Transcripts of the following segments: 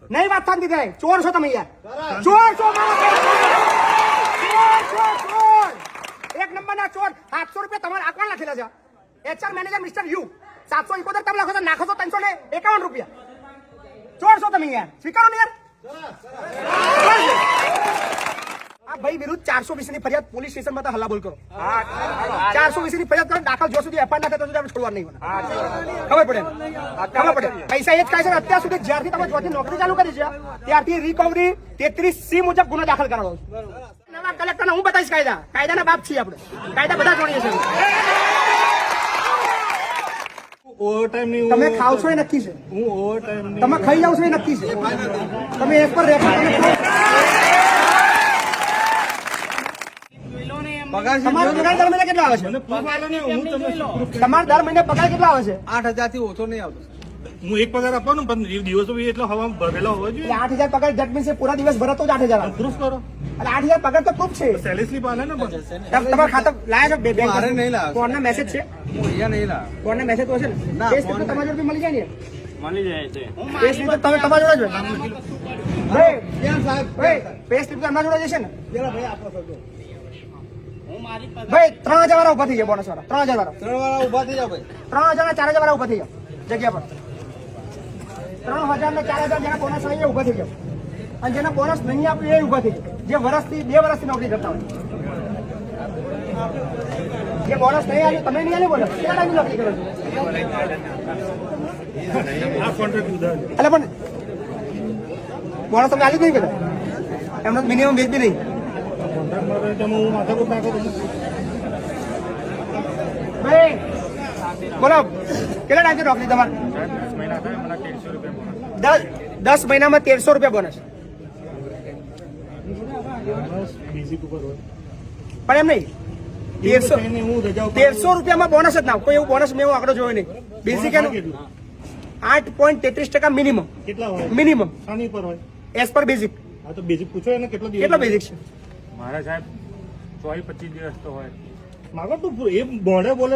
નહીં વાત શાંતિ થાય. ચોર છો તમે યાર, ચોર છો, ચોર. એક નંબરના ચોર. 700 રૂપિયા તમારે અકાઉન્ટ લખેલા છે. HR મેનેજર મિસ્ટર યુ 771 તમે લખો છો, નાખો છો 351 રૂપિયા. ચોર છો તમે યાર, સ્વીકારો ને યાર. આ ભાઈ વિરુદ્ધ 420 ની ફરિયાદ પોલીસ સ્ટેશનમાં તો હલ્લા બોલ કરો. 420 ની ફરિયાદ કરો, દાખલ જો સુધી FIR ના થાય તો આપણે છોડવા નહીં. ખબર પડે, ખબર પડે. પૈસા એ જ ખાય છે. અત્યાર સુધી જ્યારથી તમે જોથી નોકરી ચાલુ કરી છે ત્યારથી રિકવરી 33C મુજબ ગુનો દાખલ કરાવો. નવા કલેક્ટરને હું બતાવીશ કાયદા. કાયદાના બાપ છીએ આપણે, કાયદા બધા જાણીએ છીએ. તમે ખાવ છો એ નક્કી છે, તમે ખાઈ જાવ છો એ નક્કી છે. તમે એક પર રેખા તમારો પગાર દર મહિને કેટલો આવે છે? તમારો દર મહિને પગાર કેટલો આવે છે? 8,000 થી ઓછો નહીં આવતો. હું એક પગાર આપવાનું પણ દિવસો એટલો હવા ભરેલા હોવા જોઈએ. 8,000 પગાર જેટ મીન્સ પૂરા દિવસ ભરો તો જ 8,000 આવે. પ્રૂફ કરો. એટલે 8,000 પગાર તો ખૂબ છે. સેલેરી સ્લીપ આલે ને પણ તમારા ખાતા લાયા છો? મારે નહીં લાવ્યો. કોણના મેસેજ છે? હું અહીંયા નહીં લાવ્યો. કોણના મેસેજ તો હશે ને? ના, એ સ્લીપ તો તમારી જોડે મળી જાય ને? મળી જાય છે. એ સ્લીપ તો તમે તમારી જોડે જ હોય. ભાઈ કેમ સાહેબ? ભાઈ પે સ્લીપ તો અમારી જોડે જ છે ને? પેલા ભાઈ આપો છો. ભાઈ 3,000 વાળા ઉભા થઈ ગયા, બોનસ વાળા 3,000 વાળા. 3 વાળા ઊભા થઈ જાવ ભાઈ. 3,000 ને 4,000 વાળા ઉભા થઈ જાવ જગ્યા પર. 3,000 ને 4,000 જેના બોનસ આવે એ ઉભા થઈ જાવ, અને જેના બોનસ નહીં આપ્યું એ ઉભા થઈ જાય. જે વર્ષથી 2 વર્ષથી નોકરી કરતા હોય, જે બોનસ નહીં આવ્યું, તમે નહીં આવ્યું બોનસ, કેટલા ટાઈમ નોકરી કરો છો? આ કોન્ટ્રાક્ટ ઉદાહરણ એટલે પણ બોનસ તમે આવ્યું જ નહીં કદાચ, એમનો મિનિમમ વેજ બી નહીં. કોન્ટ્રાક્ટમાં તમે હું માથાકૂટ નાખો તો ભાઈ બોલો કેટલા ટાઈમથી નોકરી તમારે? 10 મહિનામાં 1,300 રૂપિયા બોનસ. બેઝિક ઉપર હોય. પણ એમ નહીં, 1,300 હું રજા 1,300 રૂપિયામાં બોનસ જ ના. કોઈ એવું બોનસ મેં આંકડો જોયો નહીં. બેઝિક એનું 8.33% મિનિમમ. કેટલા હોય? મિનિમમ શાની પર હોય? As per basic. હા તો બેઝિક પૂછો એને કેટલો દિવસ. કેટલો બેઝિક છે? મારા સાહેબ 24-25 દિવસ તો હોય. માગો તું એ બોર્ડે બોલે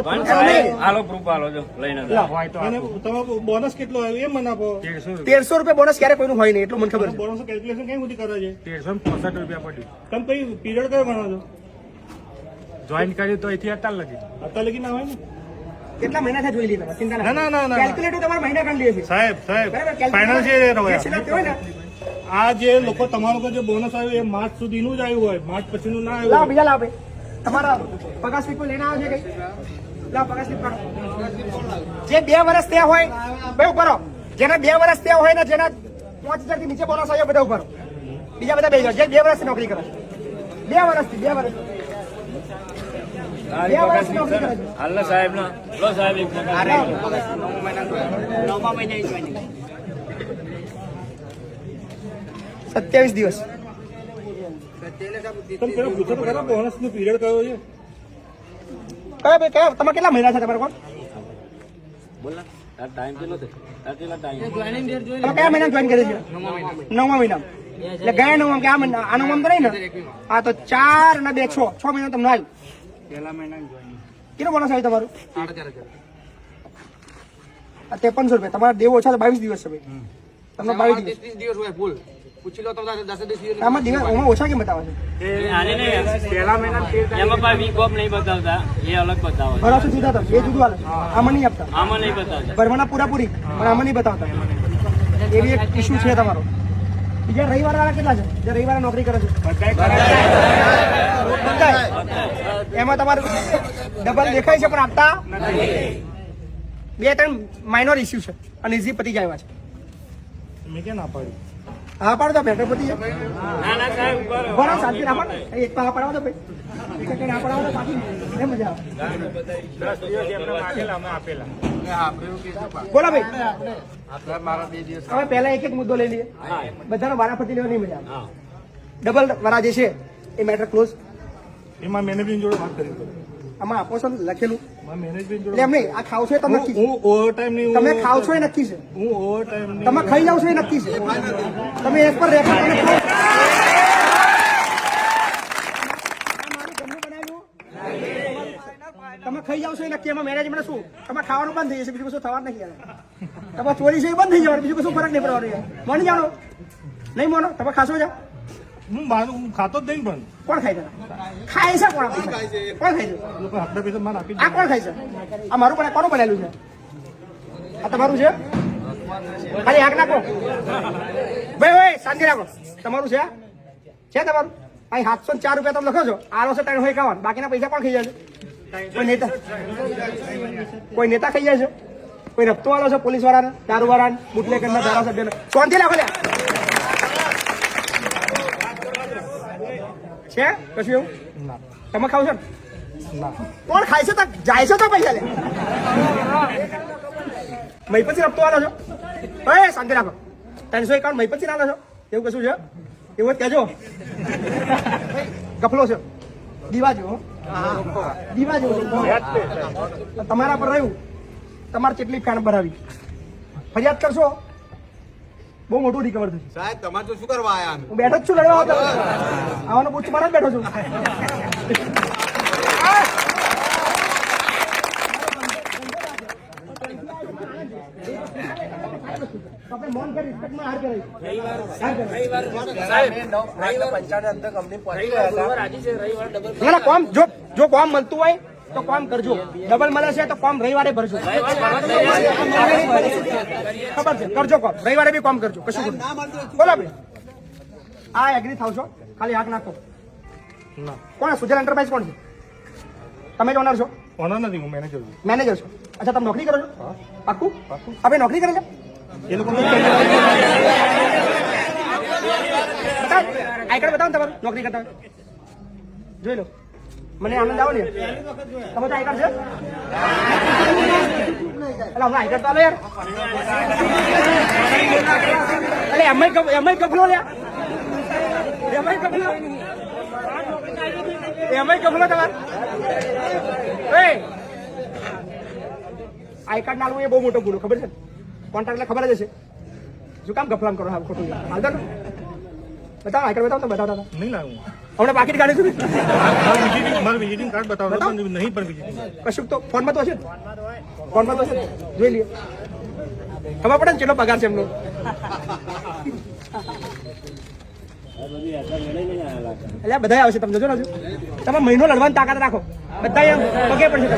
હાલો પ્રૂફ હાલો જો લઈને જાઓ. હોય તો અને તમારો બોનસ કેટલો આવ્યો એ મને આપો. 1,300 1,300 રૂપિયા બોનસ ક્યારે કોઈનું હોય નહીં, એટલું મને ખબર છે. બોનસ કેલ્ક્યુલેશન કઈ સુધી કરે છે? 1,365 રૂપિયા પડ્યું. તમે કઈ પીરિયડ કયો ગણો છો? જોઈન કર્યું તો અહીંથી અત્યાર લગી. અત્યારે લગી ના હોય ને કેટલા મહિના થાય જોઈ લીધા, ચિંતા ના, ના, ના, ના. કેલ્ક્યુલેટર તમારા મહિના ગણ લે છે. સાહેબ બરાબર, ફાઇનલ જે જે રહ્યો છેલ્લા તે હોય ને. આ જે લોકો તમારા લોકો જે બોનસ આવ્યું એ માર્ચ સુધીનું જ આવ્યું હોય, માર્ચ પછીનું ના લાવ આવ્યું. બીજા લાવ ભાઈ. તમારા પગાર સ્લીપ લઈને આવે છે કઈ? લાવ પગાર સ્લીપ કાઢો. જે 2 વર્ષ ત્યાં હોય ભાઈ ઉભા રહો. જેના 2 વર્ષ ત્યાં હોય ને જેના 5,000 થી નીચે બોનસ આવ્યો બધા ઉભા રહો. બીજા બધા બેસી જાઓ. જે 2 વર્ષથી નોકરી કરે છે, 2 વર્ષથી 2 વર્ષ 2 વર્ષથી નોકરી કરે છે. હાલ સાહેબ ના લો સાહેબ એક પગાર. 27 દિવસ. તમે પેલા પૂછો તો ખરા બોનસ નું પીરિયડ કયો છે? કયા ભાઈ કયા તમારે કેટલા મહિના છે તમારે કોણ? બોલ ના તાર ટાઈમ કેટલો છે? તાર કેટલા ટાઈમ? તમે કયા મહિના જોઈન કરી છે? 9મા મહિના. એટલે ગયા 9મા કે આ મહિના આ 9મા તો નહીં ને? હા તો 4 અને 2 6 મહિના તમને આવ્યું. પહેલા મહિના જોઈન. કેટલું બોનસ આવ્યું તમારું? 5300 રૂપિયા. તમારા દેવ ઓછા તો 22 દિવસ છે ભાઈ. તમને 22 દિવસ. હોય ફૂલ. પૂછી લો તમે 10 દિવસ. આમાં દિવસ ઓમાં ઓછા કેમ બતાવે છે? આને નહીં પહેલા મહિના એમાં પણ વીક ઓફ નહીં બતાવતા, એ અલગ બતાવે. ભરાસો સીધા હતા એ જુદું હાલે. આમાં નહીં આપતા. આમાં નહીં બતાવતા. ભરવાના પૂરાપૂરી પણ આમાં નહીં બતાવતા. એવી એક ઇસ્યુ છે તમારો. બીજા રવિવાર વાળા કેટલા છે જે રવિવારે નોકરી કરે છે? બધાય. એમાં તમારું ડબલ દેખાય છે પણ આપતા 2-3 માઇનોર ઇસ્યુ છે અને ઇઝી પતી જાય એવા છે. મેં ક્યાં ના પાડ્યું? હા પાડો તો બેટર પતી જાય. ના ના સાહેબ ઉપર બરાબર શાંતિ રાખો ને. એક પા પડાવો તો ભાઈ. એક કઈ ના પડાવો તો પાછી એ મજા આવે. 10 દિવસ એમને માગેલા અમે આપેલા. બોલો ભાઈ. મારા 2 દિવસ. હવે પહેલા એક મુદ્દો લઈ લઈએ. બધાનો વારાફરતી લેવા નહીં મજા આવે. હા ડબલ વાળા જે છે એ મેટર ક્લોઝ. એમાં મેનેજમેન્ટ જોડે વાત કરી પડે. આમાં આપો છો ને લખેલું. મેનેજમેન્ટ એટલે જોડે એમ નહીં આ ખાવ છો એ તમે નક્કી છે. હું ઓવર ટાઈમ નહીં. તમે ખાવ છો એ નક્કી છે. હું ઓવર ટાઈમ નહીં. તમે ખાઈ જાવ છો એ નક્કી છે. તમે એક પર રેખા તમે ખાઓ. મારું ઘરનું બનાવેલું? તમે ખાઈ જાવ છો એ નક્કી. એમાં મેનેજમેન્ટ શું તમે ખાવાનું બંધ થઈ જશે, બીજું કશું થવાનું નથી. તમે ચોરી છે એ બંધ થઈ જવાનું, બીજું કશું ફરક નહીં પડવાનો. માની જાણો નહીં મોનો તમે ખાશો છો હું ખાતો જ નહીં પણ કોણ ખાય છે ખાય છે કોણ આપે છે? કોણ ખાય છે લોકો હાથના પૈસા મારે આપી આ કોણ ખાય છે આ મારું પણ કોનું બનાવેલું છે આ તમારું છે ખાલી આગ નાખો ભાઈ ભાઈ શાંતિ રાખો તમારું છે તમારું અહીં 704 રૂપિયા તમે લખો છો આરો છે 351 બાકીના પૈસા કોણ ખાઈ જાય છે કોઈ નેતા ખાઈ જાય છે કોઈ રફતો વાળો છે પોલીસ વાળાને દારૂ વાળાને બુટલેકરના ધારાસભ્યને શાંતિ રાખો લે છે કશું એવું ના તમે ખાવ છો ને? ના કોણ ખાય છે તો જાય છે તો પૈસા લે મહી પછી રફતો વાળો છો એ શાંતિ રાખો 351 મહી પછી ના છો એવું કશું છે એવું જ કહેજો ગફલો છે દીવા જેવો દીવા જેવો તમારા પર રહ્યું તમારે કેટલી ફેન ભરાવી ફરિયાદ કરશો બહુ મોટું રિકવર થશે સાહેબ તમારે તો શું કરવા આયા અમે? હું બેઠો જ છું લડવા આવવાનો પૂછ મારા જ બેઠો છું આપણે મૌન કરી રિસ્પેક્ટમાં હાર કરાવી ના ના કોમ જો કોમ મળતું હોય તો કોમ કરજો ડબલ મળે છે તો કોમ રવિવારે ભરજો ખબર છે કરજો કોમ રવિવારે બી કોમ કરજો કશું કરજો બોલો ભાઈ આ એગ્રી થાવ છો ખાલી હાક નાખો ના કોણ સુજલ એન્ટરપ્રાઇઝ કોણ છે તમે જ ઓનર છો ઓનર નથી હું મેનેજર છું મેનેજર છો અચ્છા તમે નોકરી કરો છો પાક્કું આપણે નોકરી કરે છે એ લોકો આઈ કાર્ડ બતાવો ને તમારું નોકરી કરતા હોય. જોઈ લો મને આનંદ આવો ને તમે તો આઈ કાર્ડ છે એટલે હમણાં આઈ કાર્ડ તો આલો યાર એટલે એમાંય ગફલો લ્યા એમાંય ગફલો તમારે આઈ કાર્ડ ના આલવું એ બહુ મોટો ગુનો ખબર છે કોન્ટ્રાક્ટને ખબર જ હશે શું કામ ગફલામ કરો હા ખોટું હાલતા ને બતાવો આઈ કાર્ડ બતાવો તો બતાવતા હતા નહીં લાવું હમણાં પાકીટ કાઢી છું મારું વિઝિટિંગ કાર્ડ બતાવો પણ નહીં પણ વિઝિટિંગ કશું તો ફોનમાં તો હશે ને? ફોનમાં તો હશે ને? જોઈ લઈએ ખબર પડે ને કેટલો પગાર છે એમનો એટલે બધા આવશે તમે જોજો ને હજુ તમે મહિનો લડવાની તાકાત રાખો બધા એમ પગે પડશે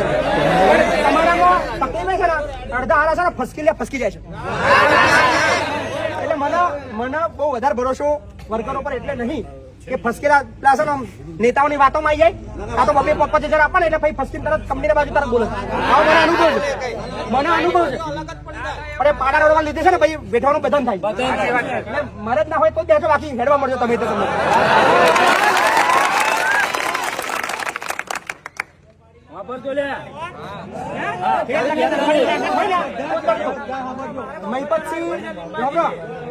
તમારામાં તકલીફ છે ને અડધા હારા છે ને ફસકી જાય છે એટલે મને બહુ વધારે ભરોસો વર્કરો પર એટલે નહીં કે ફસકેલા પેલા છે ને નેતાઓની વાતોમાં આવી જાય આ તો બબે પપ્પા જે આપે ને એટલે ભાઈ ફસકીને તરત કંપનીના બાજુ તરત બોલે આવો મને અનુભવ છે અરે પાડા રોડવા લીધે છે ને ભાઈ બેઠવાનું બધાને થાય એટલે મારે જ ના હોય તો જ બેઠો બાકી હેડવા મળજો તમે તો તમને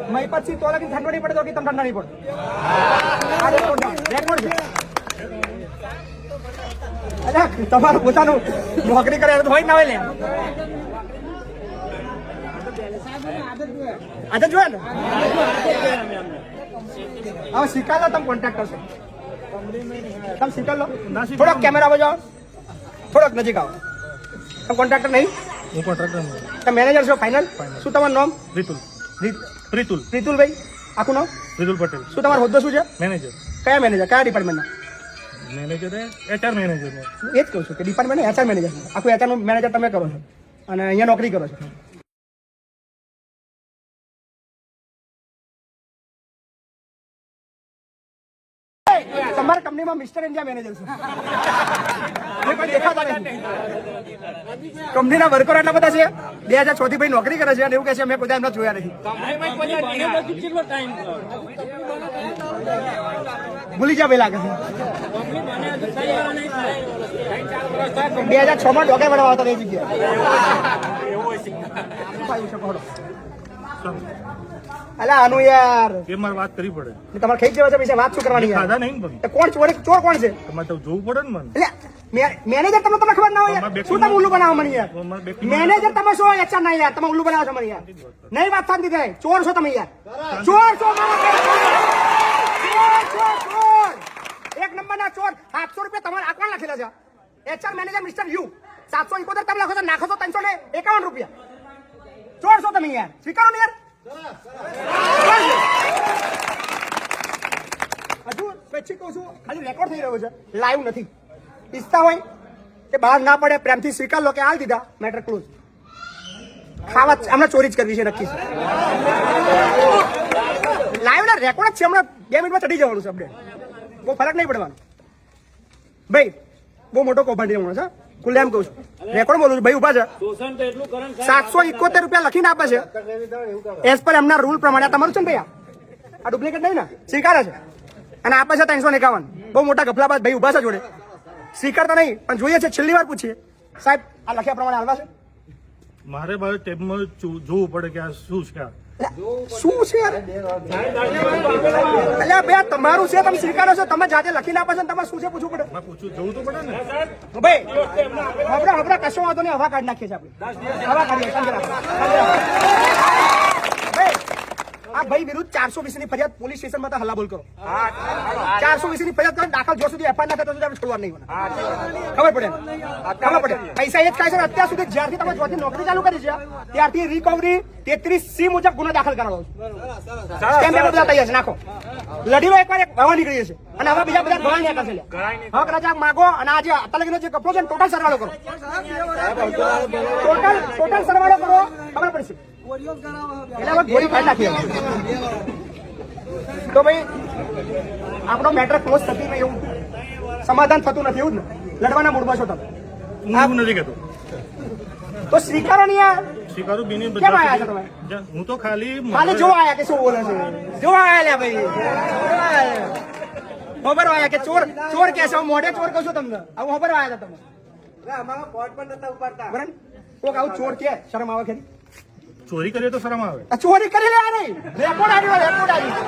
મહીપતસિંહ તો લગી ઠંડો નહીં પડે તો તમે ઠંડા નહીં પડે રેકોર્ડ છે અલ્યા તમારું પોતાનું નોકરી કરે તો હોય ના હોય લે આદત જોયે ને હવે શીખાડ લો તમે કોન્ટેક્ટ કરશો તમે શીખાડ લો થોડોક કેમેરા બાજુ આવો થોડોક નજીક આવો તમે કોન્ટ્રાક્ટર નહીં હું કોન્ટ્રાક્ટર નહીં તમે મેનેજર છો ફાઇનલ શું તમારું નામ પ્રીતુલભાઈ આખું નામ રીતુલ પટેલ શું તમારો હોદ્દો શું છે મેનેજર કયા મેનેજર કયા ડિપાર્ટમેન્ટના મેનેજર HR મેનેજર એ જ કહું છું કે ડિપાર્ટમેન્ટ HR મેનેજર આખું HR નું મેનેજર તમે કરો છો અને અહીંયા નોકરી કરો છો તમારા કંપનીમાં મિસ્ટર ઇન્ડિયા મેનેજર છે કોઈ દેખાતા નથી કંપનીના વર્કર એટલા બધા છે 2006 થી ભાઈ નોકરી કરે છે અને એવું કહે છે મેં કોઈ એમને જોયા નથી ભૂલી જા ભાઈ લાગે છે 2006 માં ડોકે બનાવવા હતા એ જગ્યાએ અલા આનું યાર એ મારે વાત કરવી પડે તમારે ખાઈ જવા છે પૈસા વાત શું કરવાની યાર ખાધા નહીં પણ તો કોણ ચોર કોણ છે તમારે તો જોવું પડે ને મને એટલે મેનેજર તમને ખબર ના હોય યાર શું તમે ઉલ્લુ બનાવો મને યાર મેનેજર તમે શું HR ના યાર તમે ઉલ્લુ બનાવો છો મને યાર નહીં વાત શાંતિ થાય ચોર છો તમે યાર ચોર છો ચોર એક નંબર ના ચોર 700 રૂપિયા તમારે આ કોણ લખેલા છે HR મેનેજર મિસ્ટર યુ 771 તમે લખો છો નાખો છો 351 રૂપિયા ચોર છો તમે યાર સ્વીકારો ને યાર રેકોર્ડ થઈ રહ્યો છે, લાઈવ નથી. ઈચ્છતા હોય કે બહાર ના પડે, પ્રેમથી સ્વીકાર લો કે હાલ દીધા, મેટર ક્લોઝ. ખાવા હમણાં ચોરી જ કરવી છે નક્કી છે. લાઈવ ના રેકોર્ડ જ છે, હમણાં 2 મિનિટમાં ચડી જવાનું છે અપડેટ. બહુ ફરક નહીં પડવાનો ભાઈ. બહુ મોટો કૌભાંડી માણસ છે, ખુલ્લે એમ કહું છું. રેકોર્ડ બોલું છું ભાઈ, ઉભા છે. શોષણ તો એટલું કરે ને 771 રૂપિયા લખીને આપે છે એઝ પર એમના રૂલ પ્રમાણે. તમારું છે ને ભાઈ, આ ડુપ્લિકેટ નહીં ને, સ્વીકારે છે અને આપે છે 351. બહુ મોટા ગફલાબાજ ભાઈ ઉભા છે જોડે, સ્વીકારતા નહીં પણ જોઈએ છે. છેલ્લી વાર પૂછીએ સાહેબ, આ લખ્યા પ્રમાણે હાલવા છે? મારે મારે ટેબમાં જોવું પડે કે આ શું છે. શું છે યાર? અલ્યા બે તમારું છે, તમે સ્વીકારો છો, તમે જાતે લખીને આપે છે, તમારે શું છે પૂછવું પડે? પૂછવું જોવું તો પડે ને. ભાઈ આપણે કશો વાંધો નહીં, હવા કાઢી નાખીએ છીએ આપણે, હવા કાઢીએ. આ ભાઈ વિરુદ્ધ 420 ની ફરિયાદ પોલીસ સ્ટેશનમાં તો હલ્લાબોલ કરો. 420 ની ફરિયાદ કરો, દાખલ જો સુધી એફઆઈઆર ના થાય તો સુધી આપણે છોડવા નહીં. ખબર પડે, ખબર પડે. પૈસા એ જ ખાય છે. અત્યાર સુધી જ્યારથી તમે ચોથી નોકરી ચાલુ કરી છે ત્યારથી રિકવરી 33C મુજબ ગુનો દાખલ કરાવો છો. કેમ બધા તૈયાર છે, નાખો. લડીનો એકવાર એક હવા નીકળી છે અને હવે બીજા બધા ઘણા ન્યા કરશે. હક રજા માગો અને આજે અત્યારે જે કપડો છે ને ટોટલ સરવાળો કરો. ટોટલ સરવાળો કરો, ખબર પડશે. એટલે ગોળી કાઢી નાખી. તો ભાઈ આપણો મેટર ક્લોઝ થતી નહીં, એવું સમાધાન થતું નથી, એવું જ ને? લડવાના મૂડમાં છો તમે? હું નથી કહેતો. તો સ્વીકારો નહીં યાર. સ્વીકારું બીની કેમ આયા છો તમે? હું તો ખાલી જો આયા કે શું બોલે છે, જો આયા લે ભાઈ, ખબર આયા કે ચોર ચોર કે છે, મોઢે ચોર કહું છું તમને. આવું ખબર આયા હતા તમે? અમારા પોટ પણ નતા ઉપાડતા. બરાબર, કોક આવું ચોર કે શરમ આવે ખરી? ચોરી કરીએ તો શરમ આવે. આ ચોરી કરી લે. આ નહીં, રેકોર્ડ આવ્યો, રેકોર્ડ આવ્યો.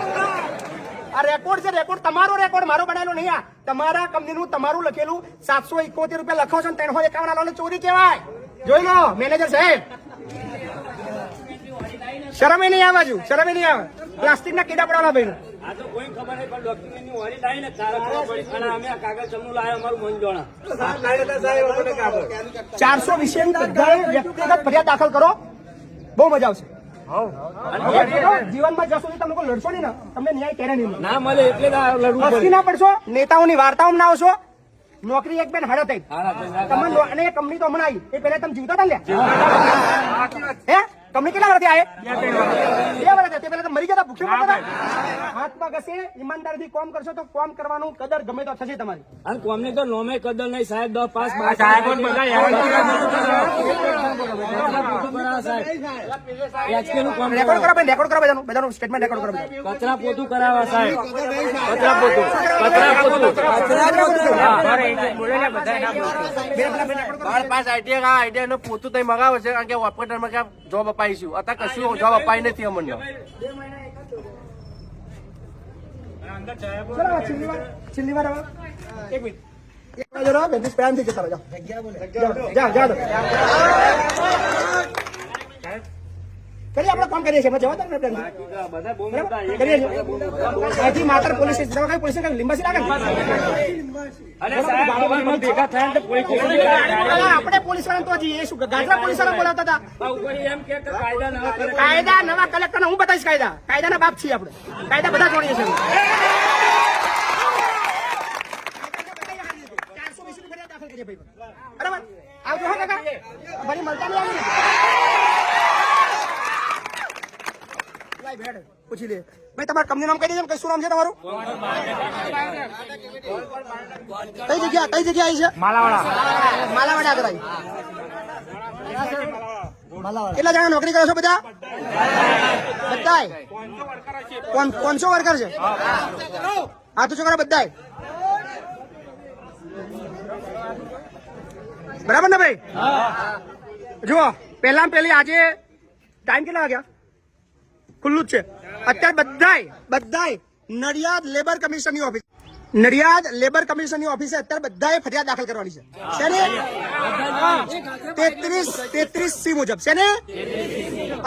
આ રેકોર્ડ છે, રેકોર્ડ તમારો, રેકોર્ડ મારો બનાવેલો નહીં. આ તમારા કંપનીનું તમારું લખેલું 771 રૂપિયા લખો છો ને 351 ચોરી કહેવાય. જોઈ લો મેનેજર સાહેબ, શરમે નહીં આવે, બાજુ શરમે નહીં આવે. પ્લાસ્ટિક ના કીડા પડવાના ભાઈ. આ તો કોઈ ખબર નહીં, પણ ડોક્યુમેન્ટની ઓરી થાય ને તારા ખબર પડી. અને અમે આ કાગળ જમનું લાવ્યા, અમારું મન જોણા. 420 ની બધાએ વ્યક્તિગત ફરિયાદ દાખલ કરો, બહુ મજા આવશે. જીવનમાં જ્યાં સુધી તમે લોકો લડશો નહીં ને, તમને ન્યાય ક્યારે નહીં મળે. ના મળે એટલે જ આ લડવું હસી પડે. ના પડશો, નેતાઓની વાર્તાઓમાં ના આવશો. નોકરી એક બેન હાડા થઈ તમે, અને એ કંપની તો હમણાં આવી, એ પહેલા તમે જીવતા હતા ને? હે કંપની કેટલા વર્ષથી આવે? 2 વર્ષ. તે પહેલા મરી ગયા, ભૂખ્યા હતા. હાથમાં ઘસે, ઈમાનદારીથી કામ કરશો તો કામ કરવાનું કદર ગમે તો થશે તમારી. અને કોમની તો નોમે કદર નહીં સાહેબ. 10 પાસ રેકોર્ડ કરો ભાઈ, રેકોર્ડ કરો બધાનું સ્ટેટમેન્ટ રેકોર્ડ કરો. કચરા પોતું કરાવવા સાહેબ, કચરા પોતું, કચરા પોતું. 12 પાસ આઈટીઆઈ નું પોતું તઈ મગાવે છે કારણ કે ઓપરેટરમાં ક્યાં જોબ અપાઈશું. અત્યારે કશું જોબ અપાઈ નથી અમને. છેલ્લી વાર હવે એક મિનિટ, એક બાજુ રહો, બેન પ્રેમથી જતા રહો. જાઓ જાઓ કરીએ, આપણે કામ કરીએ છીએ. જવા દો ને પ્રેમથી. બધા બહુ મોટા એક કરીએ છીએ. અહીંથી માત્ર પોલીસ સ્ટેશન કઈ પોલીસ સ્ટેશન લીંબાસી લાગે ને? અને સાહેબ ગાડીમાં ભેગા થયા ને તો પોલીસ સ્ટેશન આપણે પોલીસ વાળા તો હજી એ શું ગાજરા પોલીસ વાળા બોલાવતા હતા. ઉપર એમ કે કાયદા નવા કરે. કાયદા નવા કલેક્ટર હું બતાવીશ. કાયદાના બાપ છીએ આપણે, કાયદા બધા જોડીએ છીએ. 420 ની ફરિયાદ દાખલ કરીએ ભાઈ. બરાબર, આવજો હા કાકા, ફરી મળતા નહીં આવી. પૂછી લે ભાઈ, તમારા કંપની નામ કહી દેજો. કઈ શું નામ છે તમારું? કઈ જગ્યા આવી છે? માલાવાડા આગળ આવી. કેટલા જણા નોકરી કરો છો? બધા કોનસો વર્કર છે? હા તો છોકરા બધા બરાબર ને ભાઈ? જુઓ, પહેલા પહેલી આજે ટાઈમ કેટલા વાગ્યા? ખુલ્લું જ છે અત્યારે. બધાય નડિયાદ લેબર કમિશનની ઓફિસ, નડિયાદ લેબર કમિશનની ઓફિસે અત્યારે બધાએ ફરિયાદ દાખલ કરવાની છે. શેને? 33C મુજબ. શેને?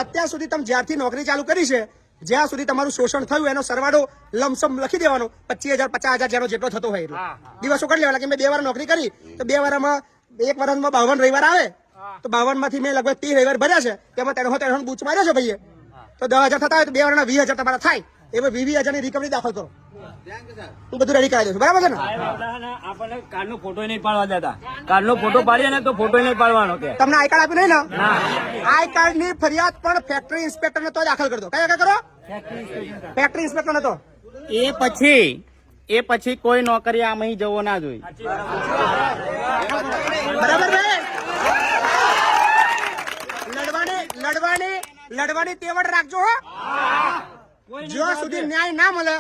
અત્યાર સુધી તમે જ્યારથી નોકરી ચાલુ કરી છે, જ્યાં સુધી તમારું શોષણ થયું એનો સરવાળો લમસમ લખી દેવાનો. 25,000 50,000 જેનો જેટલો થતો હોય એટલો દિવસો કરી લેવાના. કે મેં 2 વાર નોકરી કરી તો 2 વારમાં 1 વર્ષમાં 52 રવિવાર આવે તો 52 માંથી મેં લગભગ 30 રવિવાર ભર્યા છે. તેમાં 300 બૂચ માર્યો છે ભાઈએ, તો 10,000 થતા હોય તો 2 વારના 20,000 તમારા થાય. એ 20,000 ની રિકવરી દાખલ કરો. હું બધું રેડી કરાવી દઉં છું, બરાબર છે ને? આપણને કાર્ડનો ફોટો નહીં પાડવા દેતા. કાર્ડનો ફોટો પાડીએ ને તો ફોટો નહીં પાડવાનો કે તમને આઈ કાર્ડ આપ્યું નહીં ને? આઈ કાર્ડ ની ફરિયાદ પણ ફેક્ટરી ઇન્સ્પેક્ટર ને તો દાખલ કરી દો. કયા કરો? ફેક્ટરી ઇન્સ્પેક્ટર ને તો એ પછી કોઈ નોકરી આમાં જવો ના જોઈએ. બરાબર છે? લડવાની તેવડ રાખજો હો. જ્યાં સુધી ન્યાય ના મળે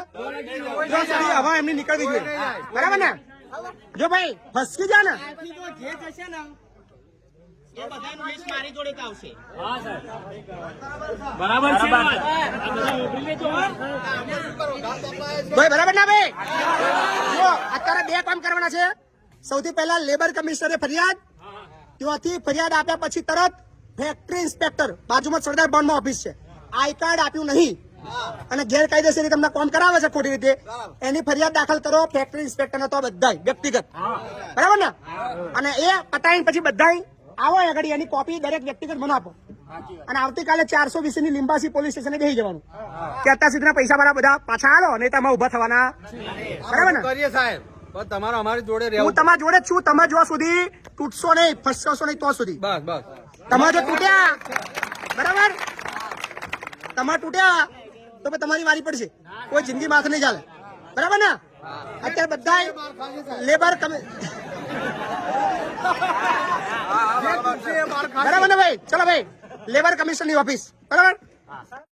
ત્યાં સુધી હવા એમની નીકળવી જોઈએ, બરાબર ને? જો ભાઈ ફસકી જા ને બરાબર છે. ભાઈ બરાબર ના ભાઈ? જો અત્યારે બે કામ કરવાના છે. સૌથી પહેલા લેબર કમિશનરે ફરિયાદ, ત્યાંથી ફરિયાદ આપ્યા પછી તરત ફેક્ટરી ઇન્સ્પેક્ટર, બાજુમાં સરદાર ભવનમાં ઓફિસ છે, આઈ કાર્ડ આપ્યું નહીં અને ગેરકાયદેસર રીતે તમને કામ કરાવે છે ખોટી રીતે, એની ફરિયાદ દાખલ કરો ફેક્ટરી ઇન્સ્પેક્ટર ને તો બધા વ્યક્તિગત, બરાબર ને? અને એ પતાવીને પછી બધા આવો આગળ એની કોપી દરેક વ્યક્તિગત મને આપો અને આવતીકાલે 420 ની લીંબાસી પોલીસ સ્ટેશને બેસી જવાનું કે અત્યાર સુધીના પૈસા મારા બધા પાછા આલો નહીં તમે ઉભા થવાના, બરાબર ને? કરીએ સાહેબ, પણ તમારે અમારી જોડે હું રહેવું. તમારા જોડે જ છું. તમે જો સુધી તૂટશો નહીં, ફસશો નહીં તો સુધી. બસ બસ. તમે જો તૂટ્યા, બરાબર, તમે તૂટ્યા તો પછી તમારી વારી પડશે, કોઈ જિંદગી માથે નહીં ચાલે, બરાબર ને? અત્યારે બધા લેબર બરાબર ને ભાઈ? ચલો ભાઈ, લેબર કમિશનની ઓફિસ, બરાબર.